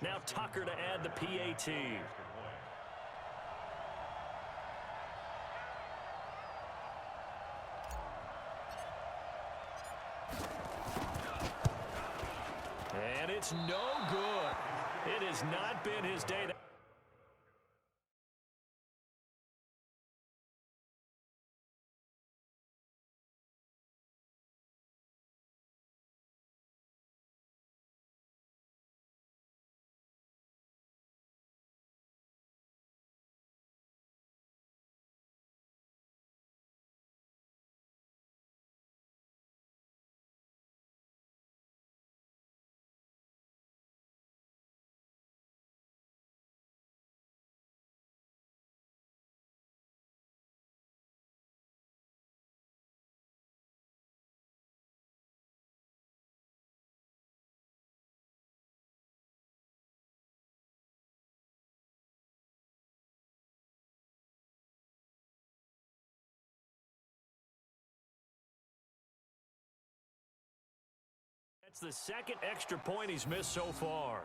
Now Tucker to add the PAT. And it's no good. It has not been his day. That's the second extra point he's missed so far.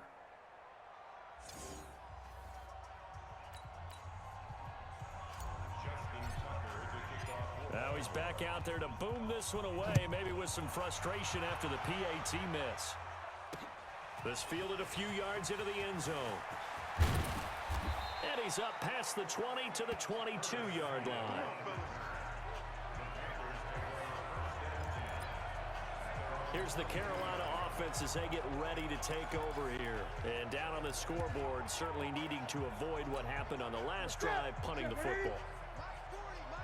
Now he's back out there to boom this one away, maybe with some frustration after the PAT miss. This fielded a few yards into the end zone. And he's up past the 20 to the 22-yard line. Here's the Carolina offense as they get ready to take over here. And down on the scoreboard, certainly needing to avoid what happened on the last drive, punting the football.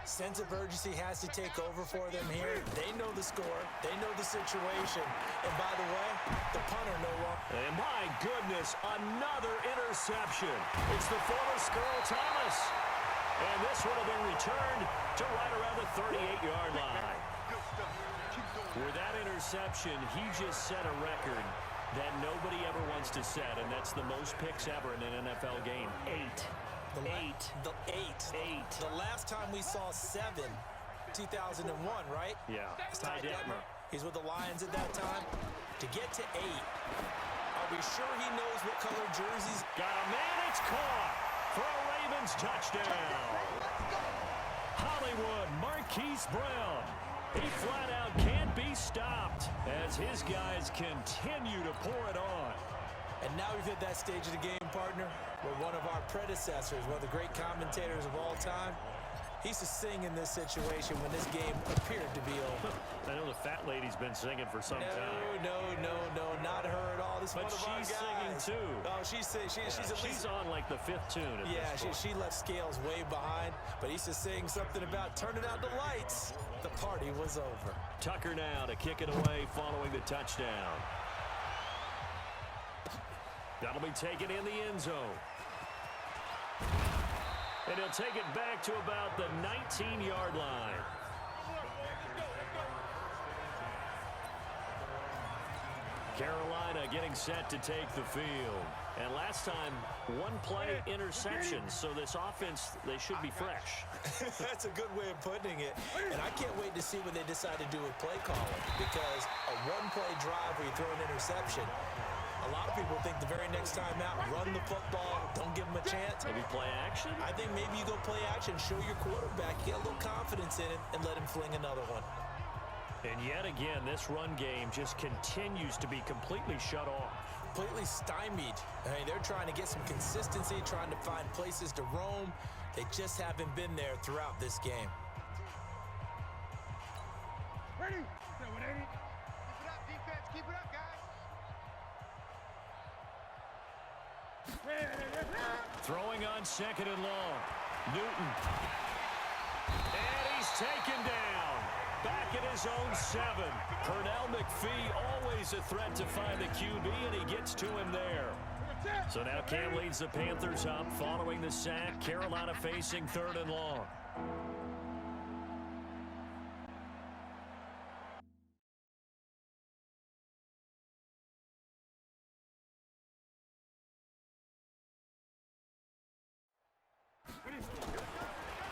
Sense of urgency has to take over for them here. They know the score. They know the situation. And by the way, the punter no longer. And my goodness, another interception. It's the former Skirl Thomas. And this one will be returned to right around the 38-yard line. With that interception, he just set a record that nobody ever wants to set, and that's the most picks ever in an NFL game. Eight. The last time we saw 7, 2001, right? Yeah. Ty Detmer. He's with the Lions at that time. To get to 8, are we sure he knows what color jerseys? Got a man, it's caught for a Ravens touchdown. Hollywood Marquise Brown. He flat out can't be stopped as his guys continue to pour it on. And now we've hit that stage of the game, partner, where one of our predecessors, one of the great commentators of all time, he used to sing in this situation when this game appeared to be over. I know the fat lady's been singing for some time. No, not her at all. This but is one of she's our guys. singing too. Oh, she's on like the 5th tune. She left Scales way behind, but he used to sing something about turning out the lights. The party was over. Tucker now to kick it away following the touchdown. That'll be taken in the end zone. And he'll take it back to about the 19-yard line. Carolina getting set to take the field. And last time, one-play interception. So this offense, they should be fresh. That's a good way of putting it. And I can't wait to see what they decide to do with play calling. Because a one-play drive where you throw an interception, a lot of people think the very next time out, run the football, don't give them a chance. Maybe play action? I think maybe you go play action, show your quarterback, get a little confidence in it, and let him fling another one. And yet again, this run game just continues to be completely shut off. Completely stymied. I mean, they're trying to get some consistency, trying to find places to roam. They just haven't been there throughout this game. Ready? Keep it up, defense. Keep it up, guys. Throwing on 2nd and long. Newton. And he's taken down. Back at his own 7. Pernell McPhee, always a threat to find the QB, and he gets to him there. So now Cam leads the Panthers up following the sack. Carolina facing 3rd and long.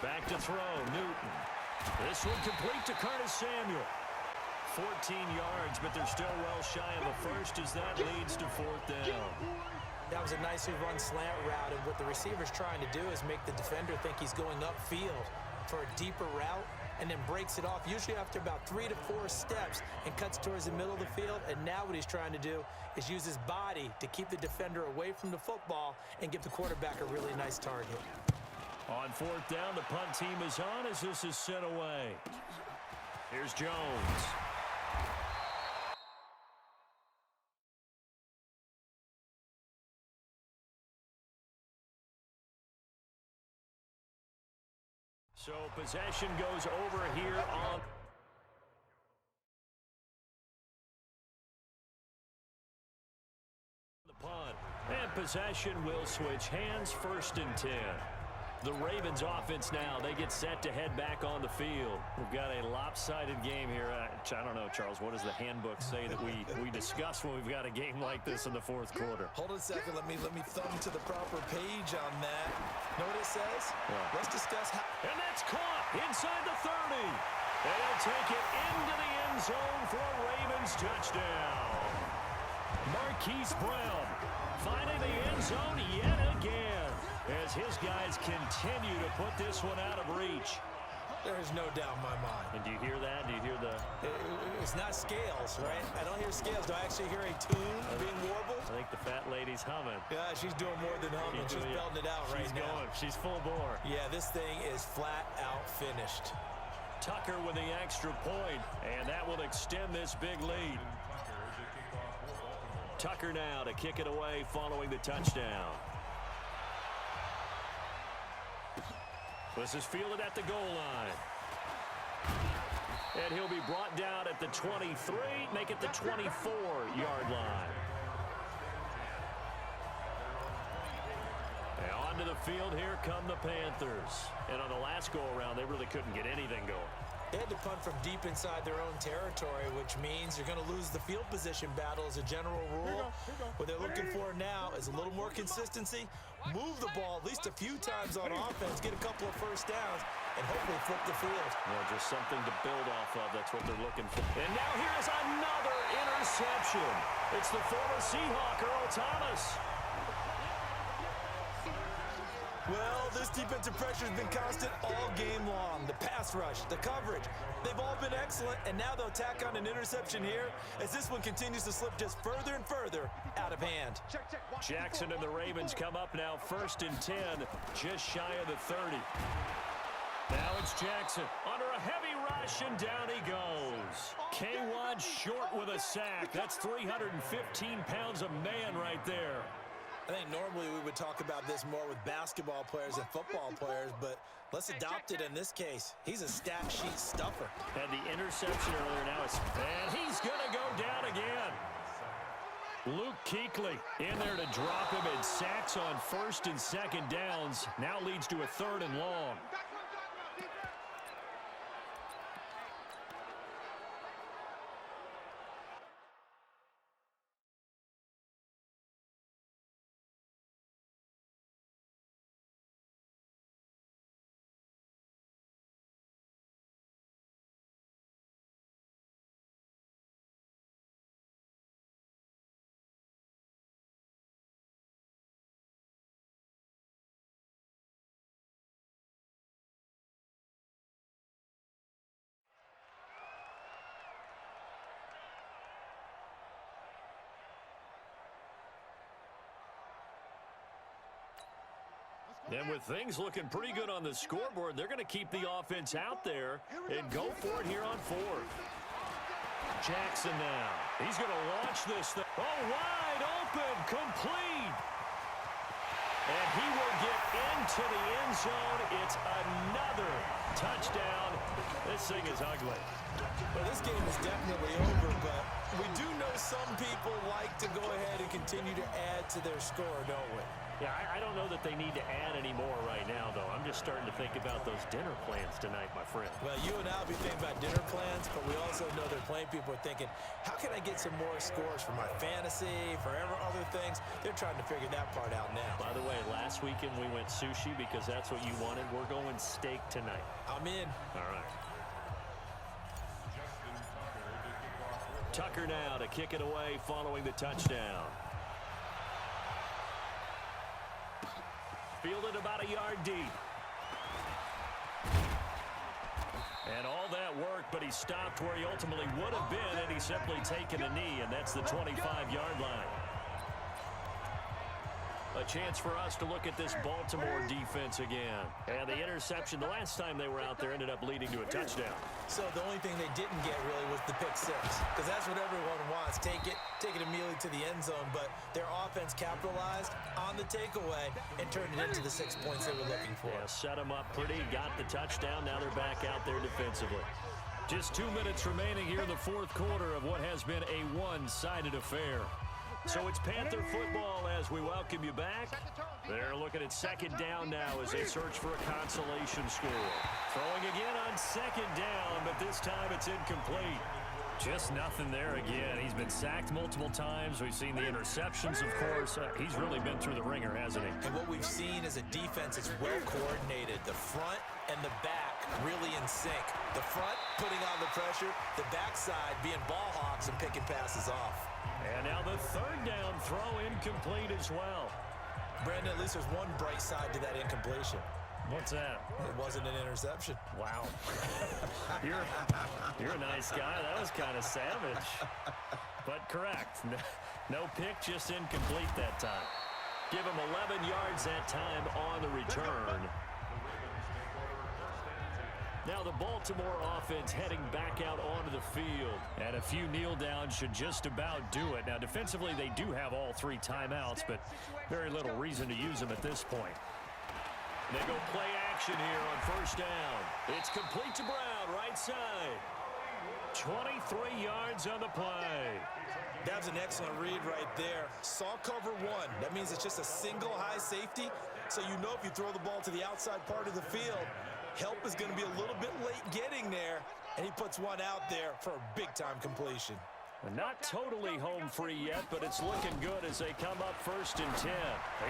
Back to throw, Newton. This one complete to Curtis Samuel. 14 yards, but they're still well shy of a first as that leads to fourth down. That was a nicely run slant route, and what the receiver's trying to do is make the defender think he's going upfield for a deeper route, and then breaks it off, usually after about 3 to 4 steps, and cuts towards the middle of the field. And now what he's trying to do is use his body to keep the defender away from the football and give the quarterback a really nice target. On fourth down, the punt team is on as this is sent away. Here's Jones. So possession goes over here on the punt. And possession will switch hands, 1st and 10. The Ravens offense now, they get set to head back on the field. We've got a lopsided game here. I don't know, Charles, what does the handbook say that we discuss when we've got a game like this in the 4th quarter? Hold on a second. Let me thumb to the proper page on that. Know what it says? Yeah. Let's discuss how. And that's caught inside the 30. And he'll take it into the end zone for a Ravens touchdown. Marquise Brown finding the end zone yet again as his guys continue to put this one out of reach. There is no doubt in my mind. And do you hear that? Do you hear the... It's not scales, right? I don't hear scales. Do I actually hear a tune being warbled? I think the fat lady's humming. Yeah, she's doing more than humming. She's belting it out right now. She's full bore. Yeah, this thing is flat out finished. Tucker with the extra point, and that will extend this big lead. Tucker now to kick it away following the touchdown. This is fielded at the goal line. And he'll be brought down at the 23, make it the 24-yard line. And onto the field, here come the Panthers. And on the last go-around, they really couldn't get anything going. They had to punt from deep inside their own territory, which means you're going to lose the field position battle as a general rule. What they're looking for now is a little more consistency, move the ball at least a few times on offense, get a couple of first downs, and hopefully flip the field. Well, just something to build off of. That's what they're looking for. And now here's another interception. It's the former Seahawk, Earl Thomas. Well, this defensive pressure has been constant all game long. The pass rush, the coverage, they've all been excellent, and now they'll tack on an interception here as this one continues to slip just further and further out of hand. Jackson and the Ravens come up now 1st and 10, just shy of the 30. Now it's Jackson under a heavy rush, and down he goes. K-Wad short with a sack. That's 315 pounds of man right there. I think normally we would talk about this more with basketball players and football players, but let's adopt it in this case. He's a stat sheet stuffer. Had the interception earlier, now it's... And he's going to go down again. Luke Kuechly in there to drop him, and sacks on 1st and 2nd downs. Now leads to a 3rd and long. And with things looking pretty good on the scoreboard, they're going to keep the offense out there and go for it here on 4th. Jackson now. He's going to launch this thing. Oh, wide open, complete. And he will get into the end zone. It's another touchdown. This thing is ugly. Well, this game is definitely over, but we do know some people like to go ahead and continue to add to their score, don't we? Yeah, I don't know that they need to add any more right now, though. I'm just starting to think about those dinner plans tonight, my friend. Well, you and I will be thinking about dinner plans, but we also know they're playing people are thinking, how can I get some more scores for my fantasy, for other things? They're trying to figure that part out now. By the way, last weekend we went sushi because that's what you wanted. We're going steak tonight. I'm in. All right. Tucker now to kick it away following the touchdown. Fielded about a yard deep. And all that work, but he stopped where he ultimately would have been had he simply taken a knee, and that's the 25-yard line. A chance for us to look at this Baltimore defense again. And the interception the last time they were out there ended up leading to a touchdown. So the only thing they didn't get really was the pick six, because that's what everyone wants. Take it immediately to the end zone, but their offense capitalized on the takeaway and turned it into the 6 points they were looking for. Yeah, set them up pretty, got the touchdown. Now they're back out there defensively. Just 2 minutes remaining here in the fourth quarter of what has been a one-sided affair. So it's Panther football as we welcome you back. They're looking at second down now as they search for a consolation score. Throwing again on second down, but this time it's incomplete. Just nothing there again. He's been sacked multiple times. We've seen the interceptions, of course. He's really been through the ringer, hasn't he? And what we've seen is a defense is well coordinated. The front and the back really in sync. The front putting on the pressure, the backside being ball hawks and picking passes off. And now the third down throw incomplete as well. Brandon, at least there's one bright side to that incompletion. What's that? It wasn't an interception. Wow. You're a nice guy. That was kind of savage. But correct. No pick, just incomplete that time. Give him 11 yards that time on the return. Now the Baltimore offense heading back out onto the field. And a few kneel downs should just about do it. Now defensively they do have all 3 timeouts, but very little reason to use them at this point. They go play action here on first down. It's complete to Brown, right side. 23 yards on the play. That was an excellent read right there. Saw cover 1. That means it's just a single high safety. So you know if you throw the ball to the outside part of the field, help is going to be a little bit late getting there, and he puts one out there for a big-time completion. Not totally home free yet, but it's looking good as they come up 1st and 10.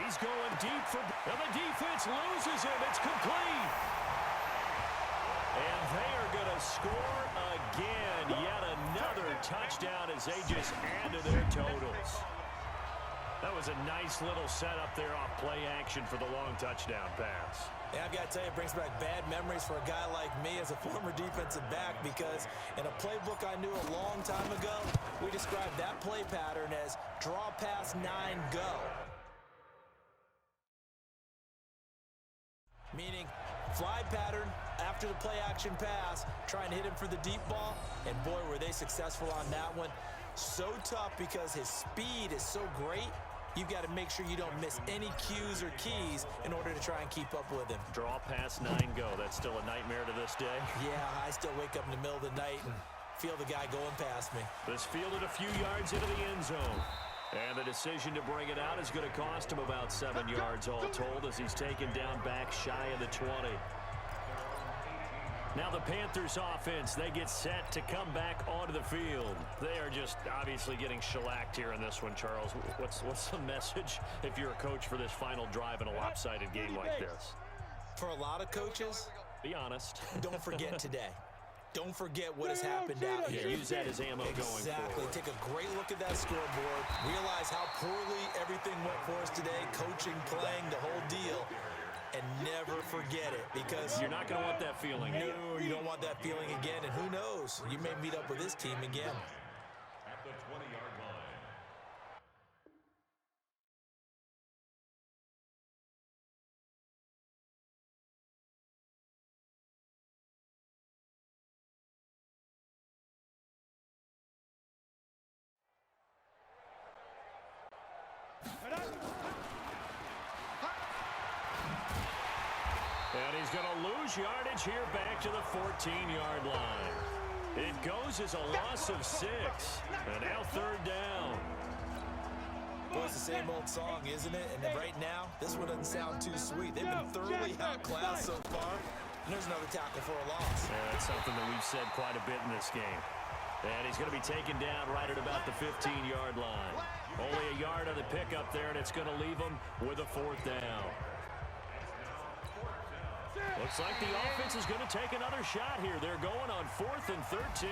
He's going deep for, and the defense loses him. It's complete. And they are going to score again. Yet another touchdown as they just add to their totals. That was a nice little setup there off play action for the long touchdown pass. Yeah, I've got to tell you, it brings back bad memories for a guy like me as a former defensive back, because in a playbook I knew a long time ago, we described that play pattern as draw pass 9, go. Meaning fly pattern after the play action pass, trying to hit him for the deep ball, and boy, were they successful on that one. So tough because his speed is so great. You've got to make sure you don't miss any cues or keys in order to try and keep up with him. Draw pass 9, go. That's still a nightmare to this day. Yeah, I still wake up in the middle of the night and feel the guy going past me. This fielded a few yards into the end zone. And the decision to bring it out is going to cost him about 7 yards all told as he's taken down back shy of the 20. Now the Panthers offense, they get set to come back onto the field. They are just obviously getting shellacked here in this one, Charles. What's the message if you're a coach for this final drive in a lopsided game like this? For a lot of coaches, be honest. Don't forget today. Don't forget what has happened out here. Use that as ammo going forward. Exactly. Take a great look at that scoreboard. Realize how poorly everything went for us today. Coaching, playing, the whole deal. And never forget it, because you're not going to want that feeling. No, you don't want that feeling again. And who knows? You may meet up with this team again. At the 20-yard line. And he's going to lose yardage here back to the 14-yard line. It goes as a loss of 6. And now 3rd down. Well, it's the same old song, isn't it? And right now, this one doesn't sound too sweet. They've been thoroughly outclassed so far. And there's another tackle for a loss. Yeah, that's something that we've said quite a bit in this game. And he's going to be taken down right at about the 15-yard line. Only a yard on the pickup there, and it's going to leave him with a 4th down. Looks like the offense is going to take another shot here. They're going on 4th and 13.